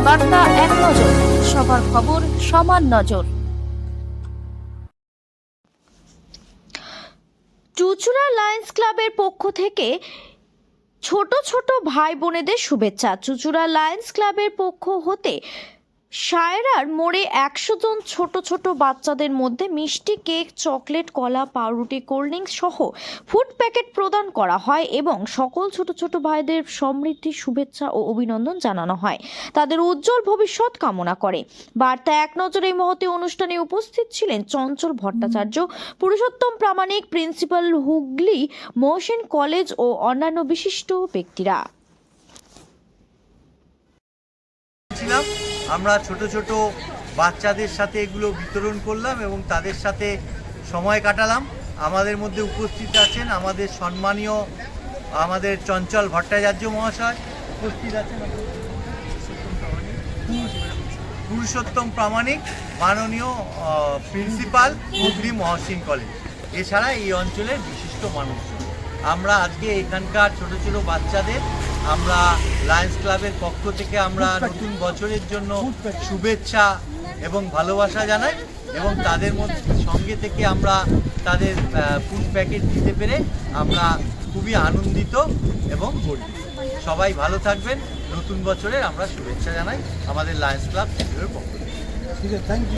বার্তা এক নজর, সবার খবর সমান নজর। চুঁচুড়া লায়ন্স ক্লাবের পক্ষ থেকে ছোট ছোট ভাই বোনেদের শুভেচ্ছা। চুঁচুড়া লায়ন্স ক্লাবের পক্ষ হতে সায়রার মোড়ে 100 জন ছোট ছোট বাচ্চাদের মধ্যে মিষ্টি, কেক, চকলেট, কলা, পাউরুটি, কোল্ড ড্রিঙ্কস সহ ফুড প্যাকেট প্রদান করা হয় এবং সকল ছোট ছোট ভাইদের সমৃদ্ধি, শুভেচ্ছা ও অভিনন্দন জানানো হয়, তাদের উজ্জ্বল ভবিষ্যৎ কামনা করে। বার্তা এক নজরে এই মহতী অনুষ্ঠানে উপস্থিত ছিলেন চঞ্চল ভট্টাচার্য, পুরুষোত্তম প্রামাণিক, প্রিন্সিপাল, হুগলি মহসিন কলেজ ও অন্যান্য বিশিষ্ট ব্যক্তিরা। আমরা ছোট ছোট বাচ্চাদের সাথে এগুলো বিতরণ করলাম এবং তাদের সাথে সময় কাটালাম। আমাদের মধ্যে উপস্থিত আছেন আমাদের সম্মানীয় আমাদের চঞ্চল ভট্টাচার্য মহাশয়, উপস্থিত আছেন পুরুষোত্তম প্রামাণিক, মাননীয় প্রিন্সিপাল, হুগলি মহসিন কলেজ, এছাড়া এই অঞ্চলের বিশিষ্ট মানুষজন। আমরা আজকে এখানকার ছোট ছোট বাচ্চাদের আমরা লায়ন্স ক্লাবের পক্ষ থেকে আমরা নতুন বছরের জন্য শুভেচ্ছা এবং ভালোবাসা জানাই এবং তাদের সঙ্গে থেকে আমরা তাদের ফুড প্যাকেট দিতে পেরে আমরা খুবই আনন্দিত এবং গর্বিত। সবাই ভালো থাকবেন। নতুন বছরের আমরা শুভেচ্ছা জানাই আমাদের লায়ন্স ক্লাব পক্ষ থেকে। ঠিক আছে, থ্যাংক ইউ।